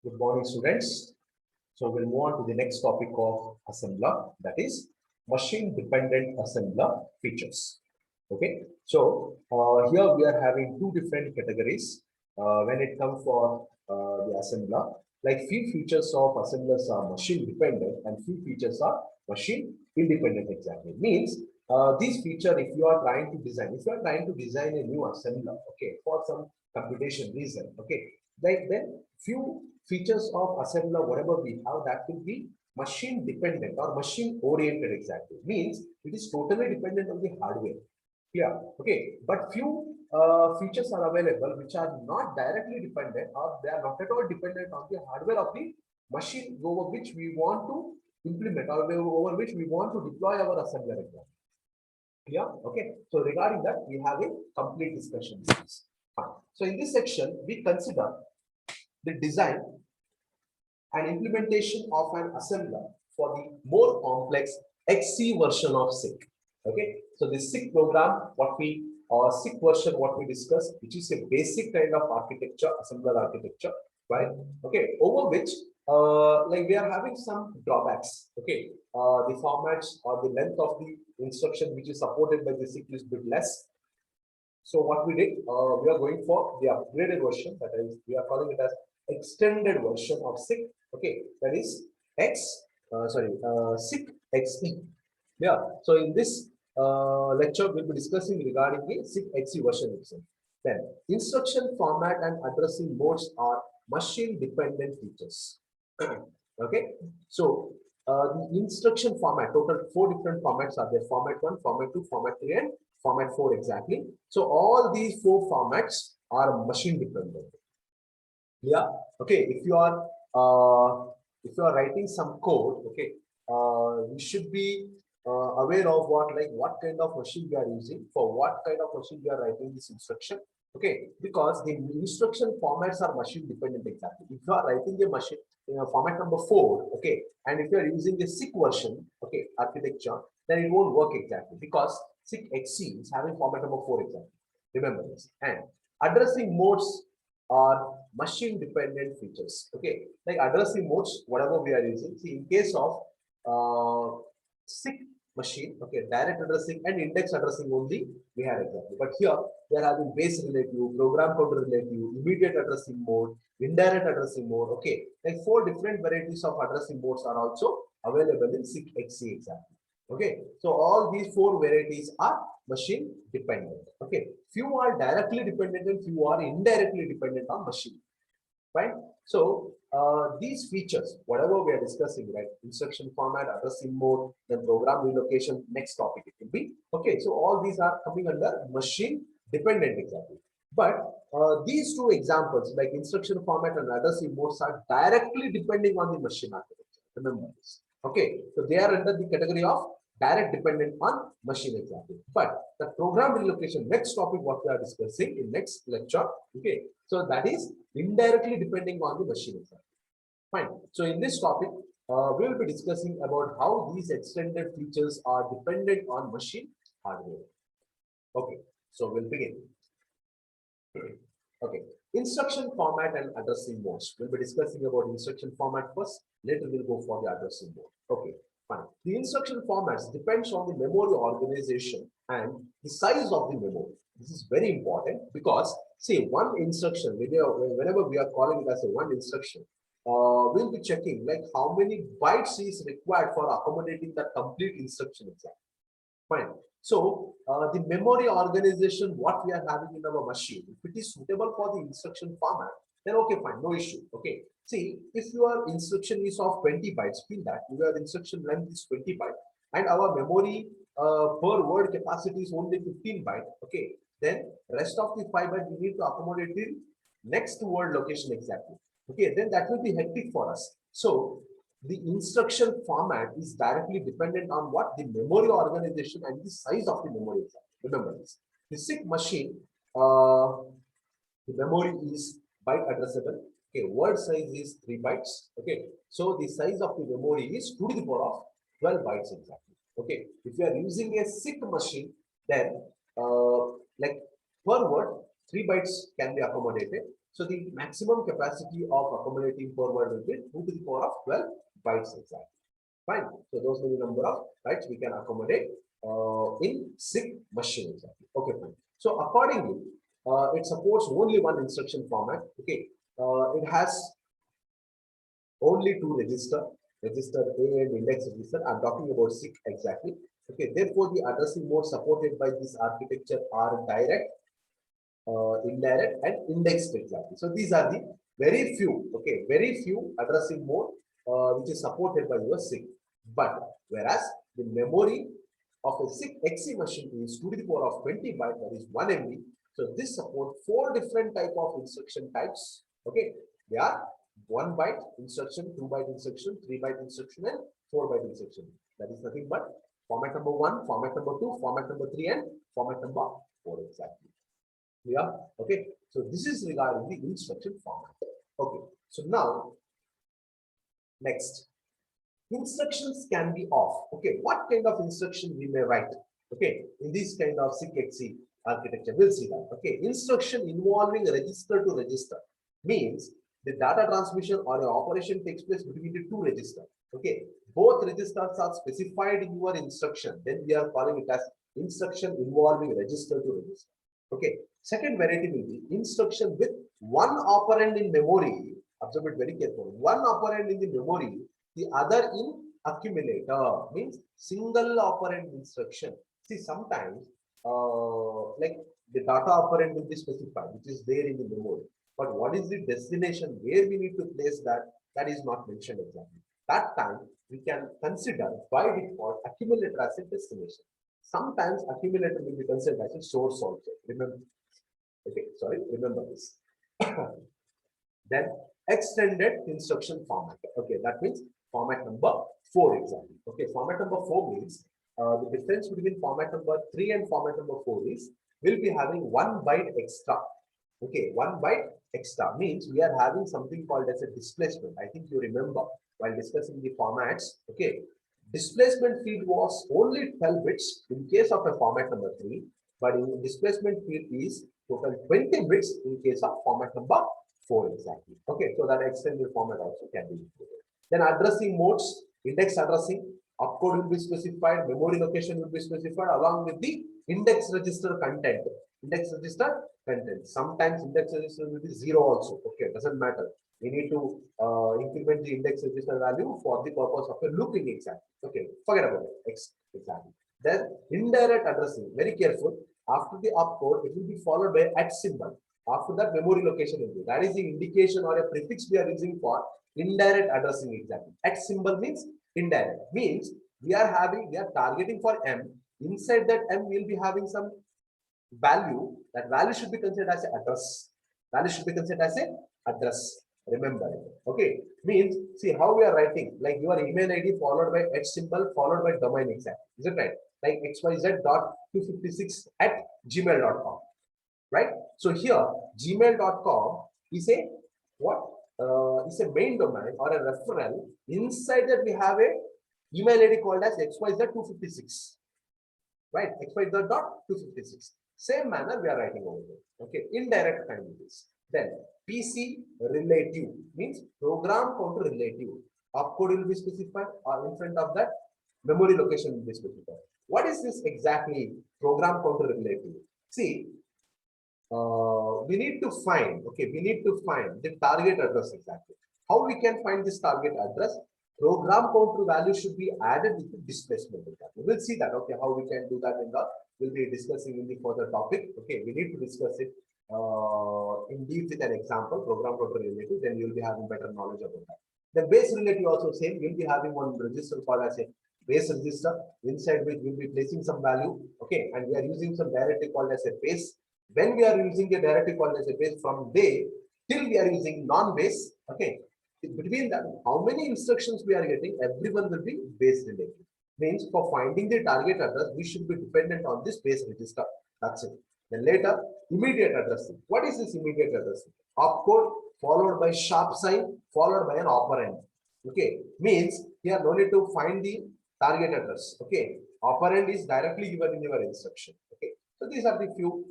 Good morning, students. So we'll move on to the next topic of assembler, that is machine-dependent assembler features. Okay. So here we are having two different categories when it comes for the assembler. Like few features of assemblers are machine-dependent and few features are machine-independent. Exactly means these feature if you are trying to design a new assembler, okay, for some computation reason, okay, like then few features of assembler whatever we have that will be machine dependent or machine oriented. Exactly means it is totally dependent on the hardware. Yeah, okay, but few features are available which are not directly dependent or they are not at all dependent on the hardware of the machine over which we want to implement or over which we want to deploy our assembler. Example. Yeah, okay. So regarding that, we have a complete discussion. Fine. So in this section, we consider the design and implementation of an assembler for the more complex XC version of SICK. Okay, so the SICK program, what we SICK version, what we discussed, which is a basic kind of architecture, assembler architecture, right? Okay, over which like we are having some drawbacks. Okay, the formats or the length of the instruction which is supported by the SICK is bit less. So what we did, we are going for the upgraded version, that is, we are calling it as extended version of SICK. Okay, that is SICK XE. Yeah. So in this lecture, we'll be discussing regarding the SICK XE version itself. Then instruction format and addressing modes are machine-dependent features. Okay. So the instruction format, total 4 different formats are there: format 1, format 2, format 3, and format 4 exactly. So all these 4 formats are machine dependent. Yeah. Okay. If you are writing some code, okay, you should be aware of what kind of machine we are using, for what kind of machine we are writing this instruction. Okay, because the instruction formats are machine dependent. Exactly. If you are writing a machine format number 4, okay, and if you are using a SICK version, okay, architecture, then it won't work exactly because SICK XC is having format number 4 exactly. Remember this. And addressing modes are machine dependent features. Okay, like addressing modes, whatever we are using. See, in case of SICK machine, okay, direct addressing and index addressing only we have exactly. But here we are having base relative, program counter relative, immediate addressing mode, indirect addressing mode. Okay, like 4 different varieties of addressing modes are also available in SICK XC exactly. Okay, so all these 4 varieties are machine dependent. Okay, few are directly dependent and few are indirectly dependent on machine. Right? So these features, whatever we are discussing, right? Instruction format, addressing mode, then program relocation, next topic it will be. Okay, so all these are coming under machine dependent exactly. But these 2 examples, like instruction format and addressing modes, are directly depending on the machine architecture. Remember this. Okay, so they are under the category of direct dependent on machine exactly. But the program relocation, next topic what we are discussing in next lecture. Okay, so that is indirectly depending on the machine exactly. Fine. So in this topic, we will be discussing about how these extended features are dependent on machine hardware. Okay, so we'll begin. Okay, instruction format and addressing modes. We'll be discussing about instruction format first. Later we'll go for the addressing mode. Okay, fine. The instruction formats depends on the memory organization and the size of the memory. This is very important because see, one instruction, whenever we are calling it as a one instruction, we'll be checking like how many bytes is required for accommodating the complete instruction exactly. Fine. So the memory organization, what we are having in our machine, if it is suitable for the instruction format, then okay, fine, no issue. Okay. See, if your instruction is of 20 bytes, feel that your instruction length is 20 bytes, and our memory per word capacity is only 15 bytes. Okay. Then rest of the 5 bytes we need to accommodate in next word location exactly. Okay. Then that will be hectic for us. So the instruction format is directly dependent on what the memory organization and the size of the memory is. Remember this. The SICK machine, the memory is byte addressable. Okay, word size is 3 bytes. Okay, so the size of the memory is 2 to the power of 12 bytes exactly. Okay, if you are using a SICK machine, then like per word 3 bytes can be accommodated. So the maximum capacity of accommodating forward will be 2 to the power of 12 bytes exactly. Fine. So those many number of bytes we can accommodate in SIG machine exactly. Okay, fine. So accordingly, it supports only one instruction format. Okay, it has only two register A and index register. I'm talking about SIG exactly. Okay, therefore the addressing mode supported by this architecture are direct, indirect, and indexed exactly. So these are the very few, okay, very few addressing mode which is supported by your SIG. But whereas the memory of a SIG XE machine is 2 to the power of 20 byte, that is 1 MB. So this supports 4 different type of instruction types. Okay, they are 1 byte instruction, 2 byte instruction, 3 byte instruction, and 4 byte instruction. That is nothing but format number 1, format number 2, format number 3, and format number 4 exactly. Yeah. Okay. So this is regarding the instruction format. Okay. So now, next, instructions can be off. Okay. What kind of instruction we may write? Okay. In this kind of SIG architecture, we'll see that. Okay. Instruction involving register to register means the data transmission or the operation takes place between the two registers. Okay. Both registers are specified in your instruction. Then we are calling it as instruction involving register to register. Okay. Second variety will be instruction with one operand in memory. Observe it very carefully. One operand in the memory, the other in accumulator, means single operand instruction. See, sometimes like the data operand will be specified, which is there in the memory. But what is the destination where we need to place that? That is not mentioned exactly. That time we can consider by default accumulator as a destination. Sometimes accumulator will be considered as a source also. Remember, okay, sorry, remember this. Then extended instruction format. Okay, that means format number 4 exactly. Okay, format number 4 means the difference between format number 3 and format number 4 is we'll be having 1 byte extra. Okay, 1 byte extra means we are having something called as a displacement. I think you remember while discussing the formats. Okay, displacement field was only 12 bits in case of a format number 3, but in displacement field is total 20 bits in case of format number 4 exactly. Okay, so that extended format also can be included. Then addressing modes, index addressing, opcode will be specified, memory location will be specified along with the index register content. Index register content. Sometimes index register will be 0 also. Okay, doesn't matter. We need to increment the index register value for the purpose of a looping exactly. Okay, forget about it. Exactly. Then indirect addressing, very careful. After the opcode, it will be followed by @ symbol. After that, memory location will be. That is the indication or a prefix we are using for indirect addressing exactly. @ symbol means indirect. Means we are targeting for M. Inside that M, we will be having some value. That value should be considered as an address. Value should be considered as an address. Remember it. Okay. Means, see how we are writing, like your email ID followed by @ symbol followed by domain exact. Is it right? Like xyz.256@gmail.com. Right? So here, gmail.com is a what? Is a main domain or a referral. Inside that we have a email ID called as xyz256. Right? xyz.256. Same manner we are writing over there. Okay, indirect kind of this. Then PC relative means program counter relative. Opcode will be specified, or in front of that, memory location will be specified. What is this exactly? Program counter relative. See, we need to find, okay, we need to find the target address exactly. How we can find this target address? Program counter value should be added with the displacement exactly. We'll see that, okay, how we can do that we'll be discussing in the further topic. Okay, we need to discuss it in deep with an example, program counter relative, then you'll be having better knowledge about that. The base relative also same, we'll be having one register called as a base register, inside which we'll be placing some value, okay, and we are using some directory called as a base. When we are using a directory called as a base, from day till we are using non-base, okay, between that, how many instructions we are getting, everyone will be base related. Means for finding the target address, we should be dependent on this base register. That's it. Then later, immediate addressing. What is this immediate addressing? Opcode followed by sharp sign followed by an operand. Okay, means here no need to find the target address. Okay, operand is directly given in your instruction. Okay, so these are the few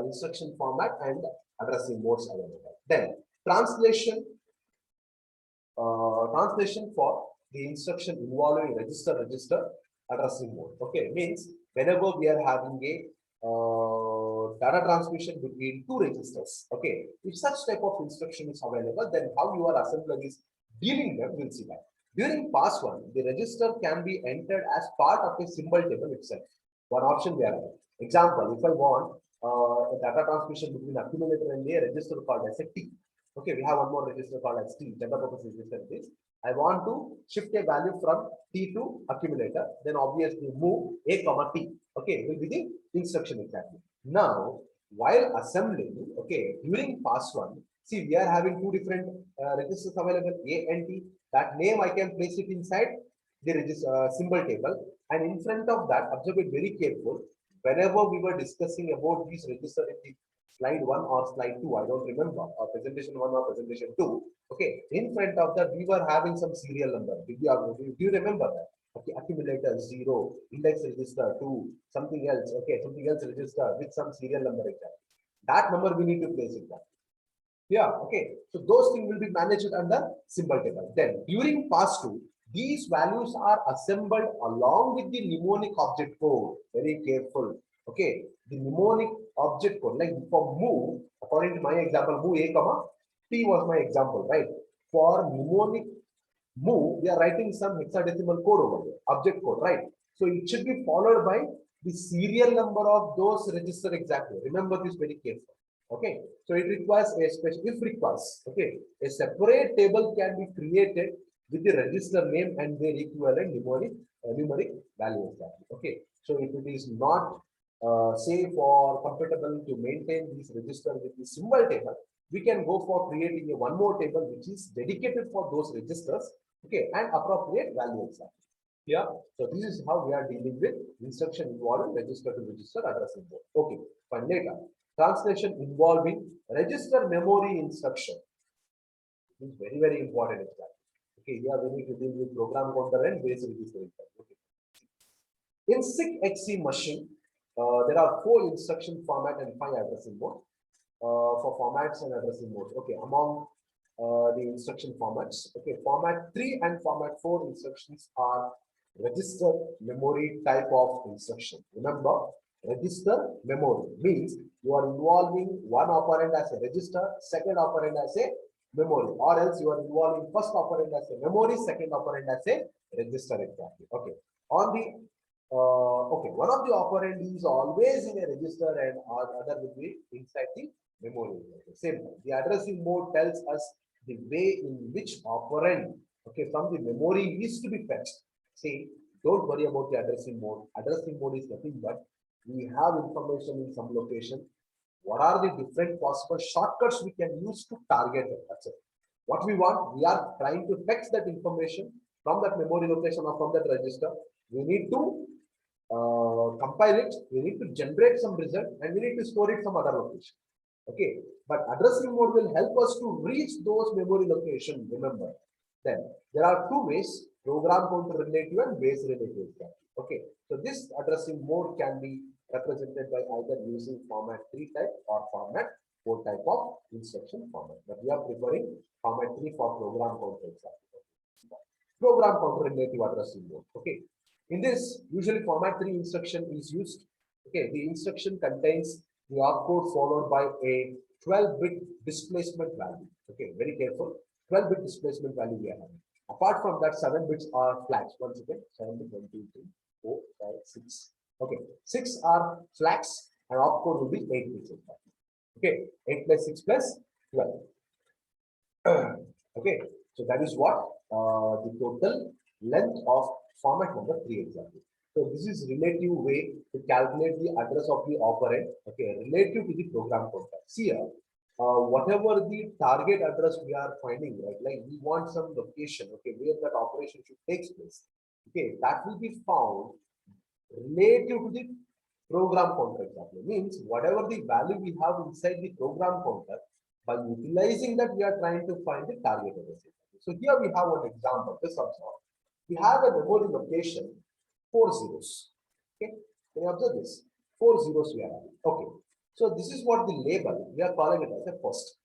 instruction format and addressing modes available. Then translation for the instruction involving register addressing mode. Okay, means whenever we are having a data transmission between two registers. Okay, if such type of instruction is available, then how your assembler is dealing them, we'll see that. During pass one, the register can be entered as part of a symbol table itself. One option we have. Example, if I want a data transmission between accumulator and a register called as a T. Okay, we have one more register called as T, general purpose register is. I want to shift a value from T to accumulator, then obviously move A comma T. Okay, will be the instruction exactly. Now, while assembling, okay, during pass one, see, we are having two different registers available, A and T. That name I can place it inside the register symbol table, and in front of that, observe it very careful. Whenever we were discussing about these registers in the slide 1 or slide 2, I don't remember, or presentation 1 or presentation 2. Okay, in front of that, we were having some serial number. Do you remember that? Okay, accumulator 0, index register 2, something else. Okay, something else register with some serial number exactly. That number we need to place it down. Yeah, okay. So those things will be managed under symbol table. Then during pass 2, these values are assembled along with the mnemonic object code. Very careful. Okay, the mnemonic object code, like for move, according to my example, move A comma T was my example, right? For mnemonic move, we are writing some hexadecimal code over there, object code, right? So it should be followed by the serial number of those register exactly. Remember this very carefully. Okay, so it requires a special, if requires, okay, a separate table can be created with the register name and their equivalent numeric value exactly. Okay, so if it is not safe or compatible to maintain this register with the symbol table, we can go for creating a one more table which is dedicated for those registers, okay, and appropriate value exactly. Yeah, so this is how we are dealing with instruction involving register to register addressing mode. Okay, fine. Later, translation involving register memory instruction. This is very, very important exactly. Okay, here we need to deal with program counter and base register. Okay. In SIG-XC machine, there are 4 instruction format and 5 addressing mode. For formats and addressing modes. Okay, among the instruction formats. Okay, format 3 and format 4 instructions are register memory type of instruction. Remember, register memory means you are involving one operand as a register, second operand as a memory, or else you are involving first operand as a memory, second operand as a register exactly. Okay, on the okay, one of the operand is always in a register and other will be inside the memory. Same. The addressing mode tells us the way in which operand, okay, from the memory is to be fetched. See, don't worry about the addressing mode. Addressing mode is nothing but we have information in some location. What are the different possible shortcuts we can use to target it? That's it. What we want, we are trying to fetch that information from that memory location or from that register. We need to compile it, we need to generate some result, and we need to store it some other location. Okay, but addressing mode will help us to reach those memory location. Remember, then there are 2 ways: program counter relative and base relative. Okay, so this addressing mode can be represented by either using format 3 type or format 4 type of instruction format. But we are preferring format 3 for program counter exactly. Program counter relative addressing mode. Okay, in this, usually format 3 instruction is used. Okay, the instruction contains the opcode followed by a 12-bit displacement value. Okay, very careful. 12-bit displacement value we are having. Apart from that, 7 bits are flags. Once again, 7 bits, 1, 2, 3, 4, 5, 6. Okay, 6 are flags and opcode will be 8 bits. Okay, 8 plus 6 plus 12. Okay, so that is what the total length of format number 3 exactly. So this is relative way to calculate the address of the operand, okay, relative to the program counter. See here, whatever the target address we are finding, right, like we want some location, okay, where that operation should take place. Okay, that will be found relative to the program counter exactly. Means whatever the value we have inside the program counter, by utilizing that we are trying to find the target address. So here we have an example. This observe. We have a memory location 4 zeros. Okay, can you observe this? 4 zeros we are having. Okay. So this is what the label, we are calling it as a first.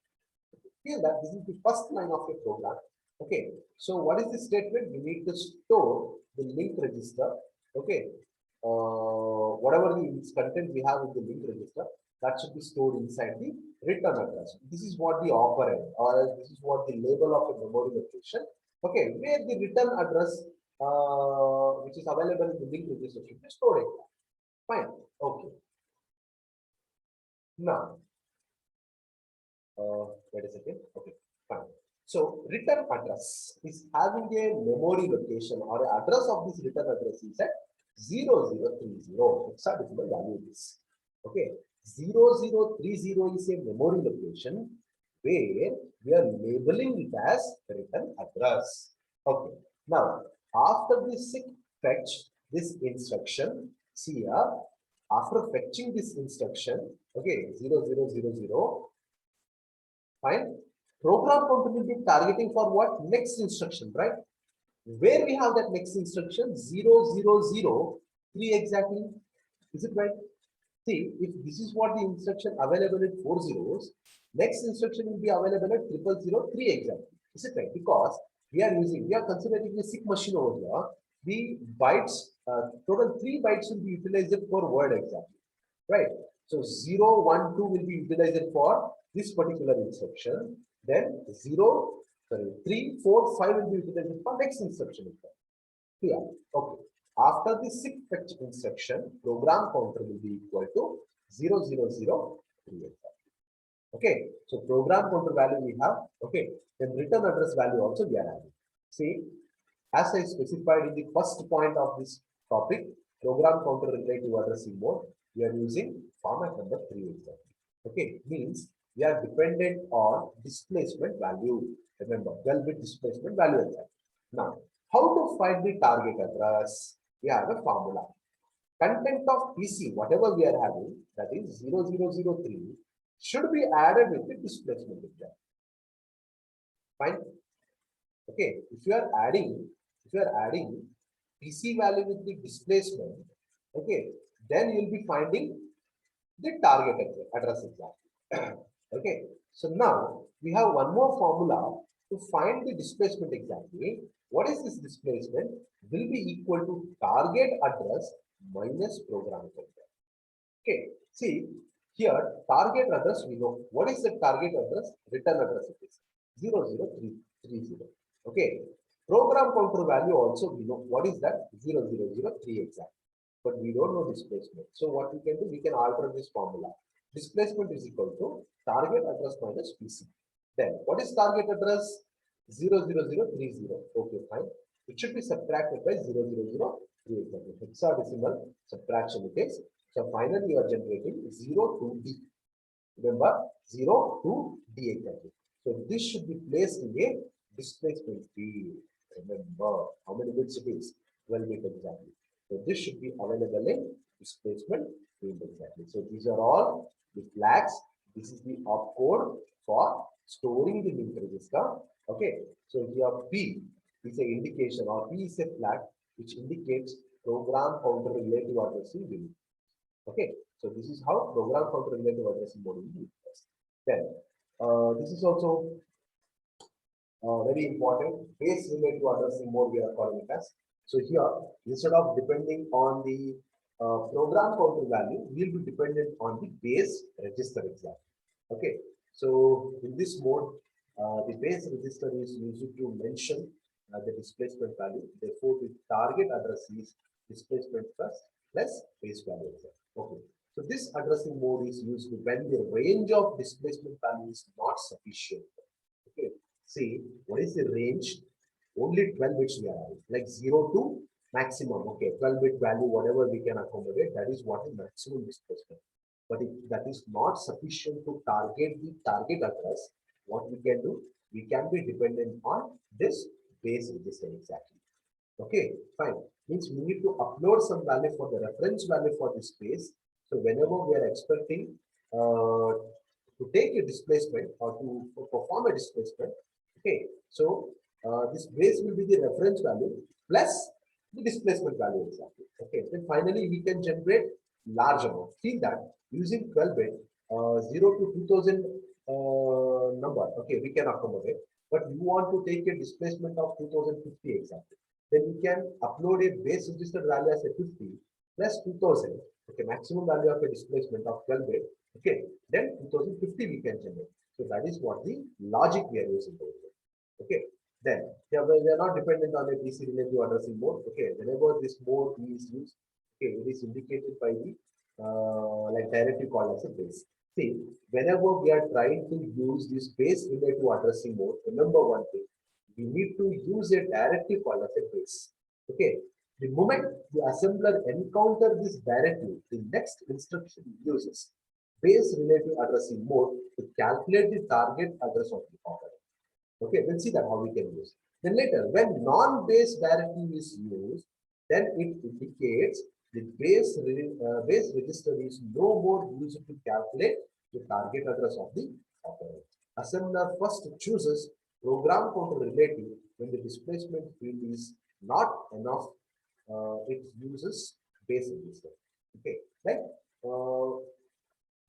Feel that this is the first line of your program. Okay, so what is the statement? We need to store the link register. Okay, whatever the content we have in the link register, that should be stored inside the return address. This is what the operand, or this is what the label of a memory location. Okay, where the return address, which is available in the link register, should be stored. Fine. Okay. Now, wait a second. Okay, fine. So return address is having a memory location, or address of this return address is at 0030. Hexadecimal value is. Okay, 0030 is a memory location where we are labeling it as return address. Okay, now after the SIG fetch this instruction, see here, after fetching this instruction, okay, 0000. Fine. Program counter will be targeting for what? Next instruction, right? Where we have that next instruction, 0003 exactly. Is it right? See, if this is what the instruction available at 4 zeros, next instruction will be available at 0003 exactly. Is it right? Because we are considering the SIG machine over here. The bytes, total 3 bytes will be utilized for word exactly. Right? So 0, 1, 2 will be utilized for this particular instruction. Then 3, 4, 5 will be utilized for next instruction. Yeah. Okay. After the SIG fetch instruction, program counter will be equal to 0003. Okay. So program counter value we have. Okay. Then return address value also we are having. See, as I specified in the first point of this topic, program counter relative addressing mode, we are using format number 3 exactly. Okay, means we are dependent on displacement value. Remember, 12-bit displacement value exactly. Now, how to find the target address? We have a formula. Content of PC, whatever we are having, that is 0003, should be added with the displacement exactly. Fine. Okay, if you are adding PC value with the displacement, okay, then you'll be finding the target address exactly. Okay, so now we have one more formula to find the displacement exactly. What is this displacement? Will be equal to target address minus program counter. Okay, see here target address we know. What is the target address? Return address it is 00330. Okay, program counter value also we know. What is that? 0003 exactly. But we don't know displacement. So what we can do, we can alter this formula. Displacement is equal to target address minus PC. Then what is target address? 00030. Okay, fine. It should be subtracted by 0003 exactly. Hexadecimal subtraction it is. So finally you are generating 0 to D. Remember 0 to D exactly. So this should be placed in a displacement field. Remember how many bits it is? 12 bit exactly. So this should be available in displacement field exactly. So these are all the flags. This is the opcode for storing the link register. Okay. So here P is an indication, or P is a flag which indicates program counter relative addressing link. Okay. So this is how program counter relative addressing mode will be used. Then this is also very important. Base relative addressing mode we are calling it as. So here, instead of depending on the program counter value, we will be dependent on the base register exactly. Okay. So in this mode, the base register is used to mention the displacement value. Therefore, the target address is displacement first plus base value. Okay. So this addressing mode is used when the range of displacement value is not sufficient. Okay. See, what is the range? Only 12 bits we are having, like 0 to maximum. Okay, 12-bit value, whatever we can accommodate, that is what is maximum displacement. But if that is not sufficient to target the target address, what we can do? We can be dependent on this base register exactly. Okay, fine. Means we need to upload some value for the reference value for this base. So whenever we are expecting to take a displacement or to perform a displacement, okay, so this base will be the reference value plus the displacement value exactly. Okay, then finally we can generate large amount. See that using 12-bit, 0 to 2000 number, okay, we can accommodate, but you want to take a displacement of 2050 exactly, then we can upload a base registered value as a 50 plus 2000, okay, maximum value of a displacement of 12 bit, okay, then 2050 we can generate. So that is what the logic we are using over here. Okay, then yeah, we are not dependent on a PC relative addressing mode. Okay, whenever this mode is used, okay, it is indicated by the like directly called as a base. See, whenever we are trying to use this base relative addressing mode, remember one thing, we need to use a directive called as a base. Okay, the moment the assembler encounter this directive, the next instruction uses base relative addressing mode to calculate the target address of the operator. Okay, we'll see that how we can use. Then later, when non-base directive is used, then it indicates the base register is no more used to calculate the target address of the operator. Assembler first chooses program counter relative when the displacement field is not enough. It uses base register. Okay, right?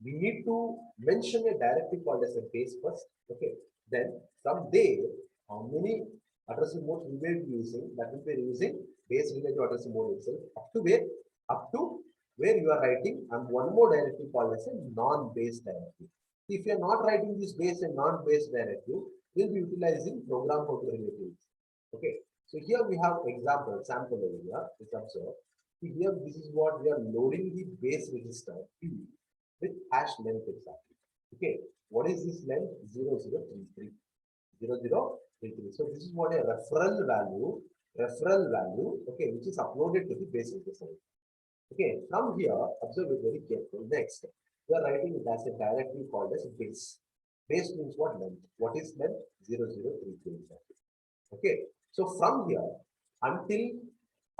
We need to mention a directive called as a base first. Okay, then from there, how many addressing modes we will be using? That will be using base relative addressing mode itself up to where? Up to where you are writing, and one more directive called as a non-base directive. If you are not writing this base and non-base directive, we'll be utilizing program counter relatives. Okay, so here we have example sample area. Let's observe. See here, this is what we are loading the base register P with hash length exactly. Okay, what is this length? 0033. 0033. So this is what a referral value, okay, which is uploaded to the base register. Okay, from here, observe it very carefully. Next, we are writing it as a directory called as base. Base means what length? What is length? 0033 exactly. Okay, so from here until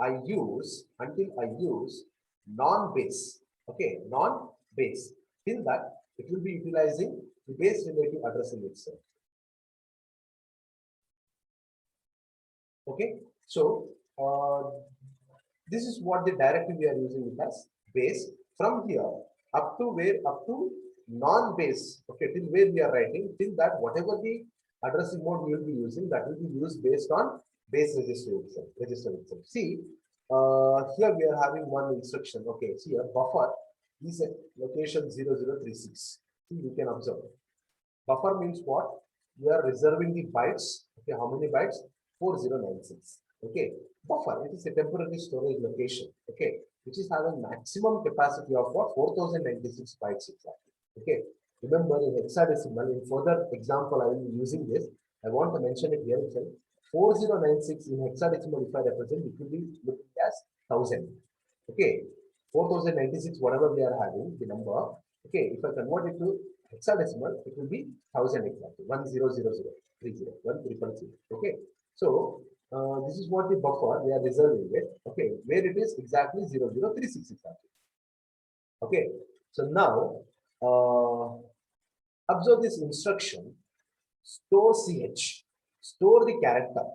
I use non-base. Okay, non-base. Till that, it will be utilizing the base relative addressing itself. Okay, so this is what the directive we are using it as base. From here up to where? Up to non-base. Okay, till where we are writing, till that whatever the addressing mode we will be using, that will be used based on base register itself. See, here we are having one instruction. Okay, see here buffer is at location 0036. See, you can observe. Buffer means what? We are reserving the bytes. Okay, how many bytes? 4096. Okay, buffer, it is a temporary storage location. Okay, which is having maximum capacity of what? 4096 bytes exactly. Okay, remember in hexadecimal, in further example, I will be using this. I want to mention it here itself. 4096 in hexadecimal, if I represent, it will be looking as 1000. Okay, 4096, whatever we are having, the number. Okay, if I convert it to hexadecimal, it will be 1000 exactly. 100030 Okay, so this is what the buffer we are reserving it. Okay, where it is exactly 0036 exactly. Okay, so now observe this instruction: store ch, store the character.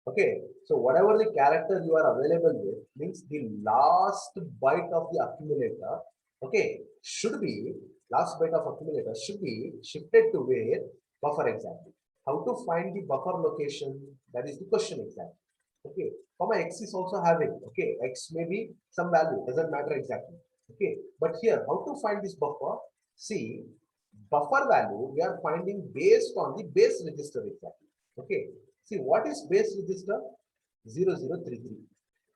Okay, so whatever the character you are available with means the last byte of the accumulator. Okay, should be last byte of accumulator should be shifted to where? Buffer exactly. How to find the buffer location? That is the question exactly. Okay, comma x is also having. Okay, x may be some value, doesn't matter exactly. Okay, but here how to find this buffer? See, buffer value we are finding based on the base register exactly. Okay, see what is base register? 0033.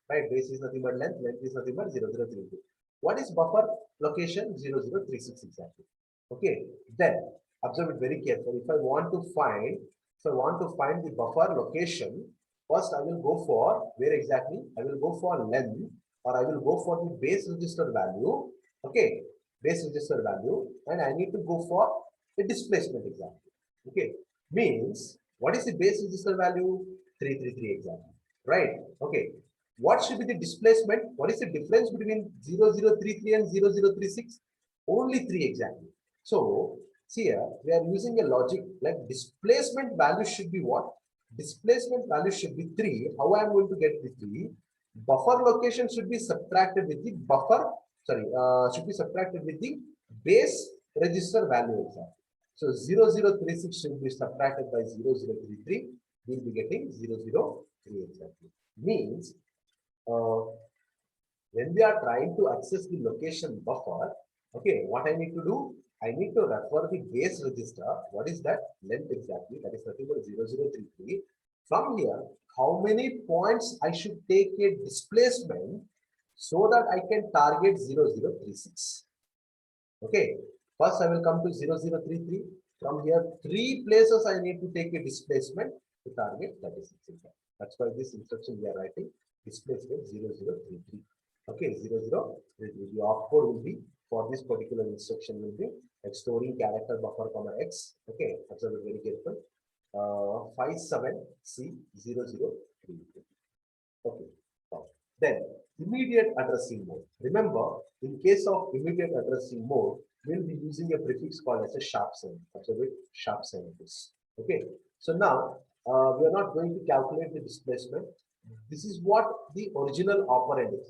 Right, base is nothing but length is nothing but 0033. What is buffer location? 0036 exactly. Okay, then observe it very carefully. If I want to find the buffer location, first I will go for where exactly? I will go for length, or I will go for the base register value. Okay, base register value, and I need to go for the displacement exactly. Okay, means what is the base register value? 333 exactly. Right. Okay. What should be the displacement? What is the difference between 0033 and 0036? Only 3 exactly. So, see here, we are using a logic like displacement value should be what? Displacement value should be 3. How I am going to get the 3? Buffer location should be subtracted with the buffer, should be subtracted with the base register value exactly. So 0036 should be subtracted by 0033. We'll be getting 003 exactly. Means when we are trying to access the location buffer, okay, what I need to do? I need to refer the base register. What is that length exactly? That is nothing but 0033. From here, how many points I should take a displacement so that I can target 0036. Okay, first I will come to 0033. From here, 3 places I need to take a displacement to target 36. That's why this instruction we are writing displacement 0033. Okay, 0033. The opcode will be for this particular instruction will be storing character buffer comma x. Okay, observe it very careful. 57C0033. Okay. Then immediate addressing mode. Remember, in case of immediate addressing mode, we'll be using a prefix called as a sharp sign. Observe it, sharp sign of this. Okay. So now we are not going to calculate the displacement. This is what the original operand is.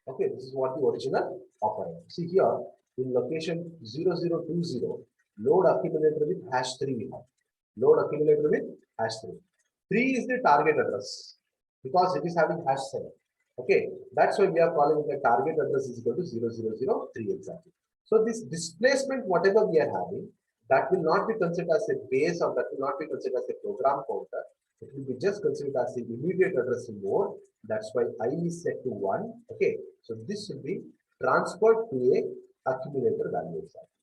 Okay, this is what the original operand. See here in location 0020, load accumulator with #3 we have. Load accumulator with #3. 3 is the target address because it is having #7. Okay, that's why we are calling the target address is equal to 0003 exactly. So this displacement, whatever we are having, that will not be considered as a base or that will not be considered as a program counter. It will be just considered as the immediate addressing mode. That's why I is set to 1. Okay, so this will be transferred to a accumulator value exactly.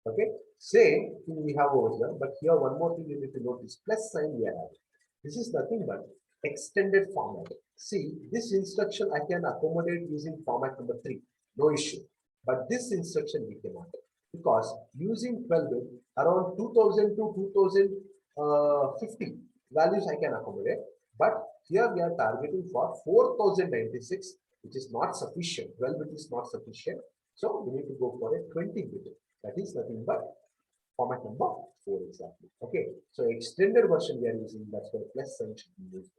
Okay, same thing we have over here, but here one more thing you need to notice, plus sign we are having. This is nothing but extended format. See, this instruction I can accommodate using format number 3, no issue. But this instruction we cannot, because using 12-bit around 2000 to 2050 values I can accommodate. But here we are targeting for 4096, which is not sufficient. 12-bit is not sufficient. So we need to go for a 20-bit. That is nothing but format number 4 exactly. Okay, so extended version we are using, that's why plus sign should be used.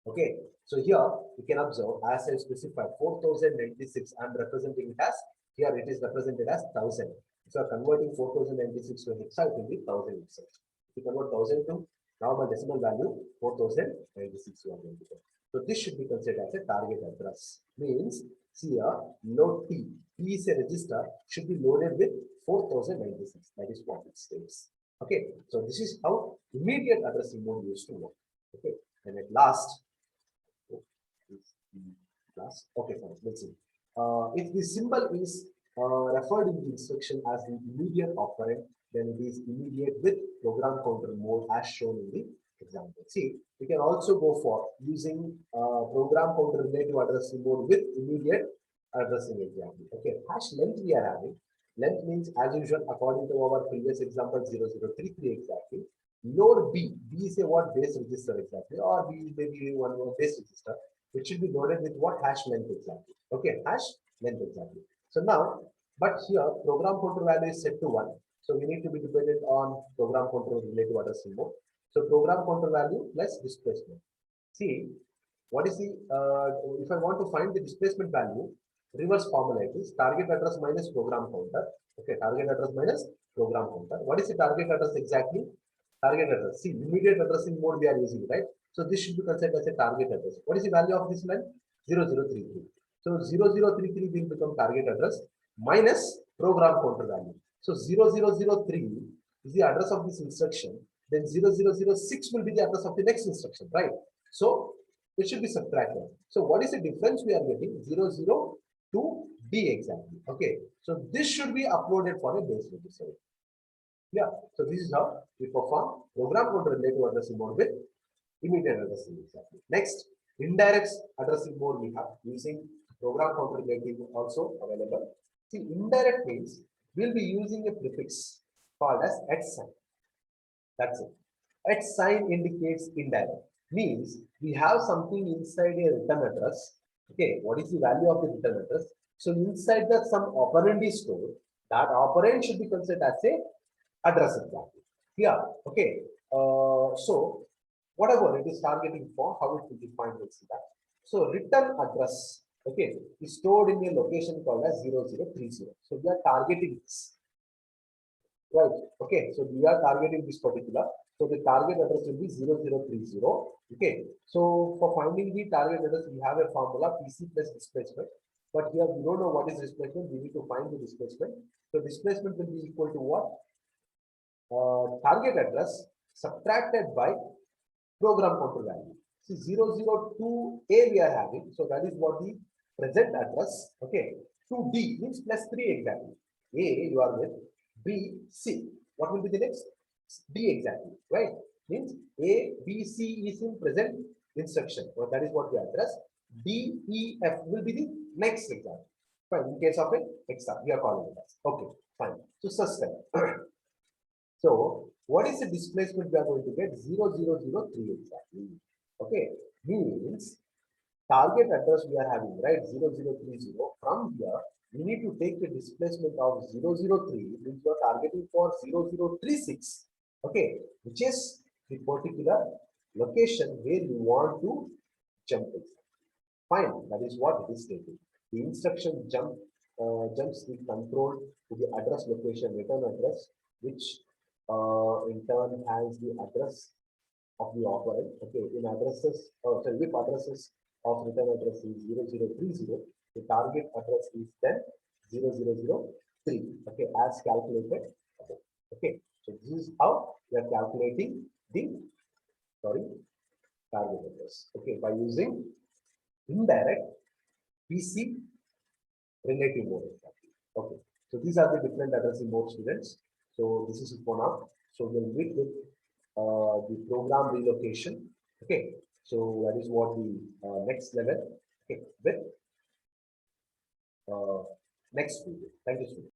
Okay, so here you can observe as I specified 4096, I'm representing it as, here it is represented as 1000. So converting 4096 to hexa, it will be 1000 itself. If you convert 1000 to normal decimal value, 4096 you are going to get. So this should be considered as a target address. Means, see here, load T. T is a register, should be loaded with 4096. That is what it states. Okay, so this is how immediate addressing mode used to work. Okay, and at last, okay, fine, let's see. If the symbol is referred in the instruction as the immediate operand, then it is immediate with program counter mode as shown in the example. See, we can also go for using program counter relative addressing mode with immediate addressing example. Okay, hash length we are having. Length means as usual according to our previous example 0033 exactly. Load B. B is a what base register exactly, or B is maybe one more base register. It should be loaded with what hash length exactly. Okay, hash length exactly. So now, but here program counter value is set to 1. So we need to be dependent on program counter relative addressing mode. So program counter value plus displacement. See, what is the if I want to find the displacement value, reverse formula is target address minus program counter. Okay, target address minus program counter. What is the target address exactly? Target address. See, immediate addressing mode we are using, right? So this should be considered as a target address. What is the value of this line? 0033. So 0033 will become target address minus program counter value. So 0003 is the address of this instruction. Then 0006 will be the address of the next instruction, right? So it should be subtracted. So what is the difference we are getting? 002D exactly. Okay. So this should be uploaded for a base register. Yeah. So this is how we perform program counter relative addressing mode with immediate addressing exactly. Next, indirect addressing mode we have using program counter relative also available. See, indirect means we'll be using a prefix called as X sign. That's it. X sign indicates indirect. Means we have something inside a return address. Okay, what is the value of the return address? So inside that some operand is stored. That operand should be considered as a address exactly. Yeah. Okay. So whatever it is targeting for, how it will be defined, we'll see that. So return address, okay, is stored in a location called as 0030. So we are targeting this. right? Okay, so we are targeting this particular. So the target address will be 0030. Okay, so for finding the target address, we have a formula PC plus displacement. But here we don't know what is displacement. We need to find the displacement. So displacement will be equal to what? Target address subtracted by program counter value. See 002A we are having. So that is what the present address. Okay. 2D means plus 3 exactly. A you are with. B, C. What will be the next? D exactly. Right. Means A, B, C is in present instruction. So that is what the address. D, E, F will be the next example. Fine. In case of an exam, we are calling it as. Okay. Fine. So suspect. So what is the displacement we are going to get? 0003 exactly. Okay, means target address we are having, right? 0030. From here, we need to take the displacement of 003, means you are targeting for 0036. Okay, which is the particular location where you want to jump it. Fine, that is what it is taking. The instruction jumps the control to the address location, return address, which in turn has the address of the operand. Okay, in addresses, sorry, if addresses of return address is 0030, the target address is then 0003. Okay, as calculated. Okay, so this is how we are calculating the target address. Okay, by using indirect PC relative mode. Okay, so these are the different addressing mode, students. So this is for now. So we'll meet with the program relocation. Okay, so that is what the next level. Okay, with next video. Thank you, students.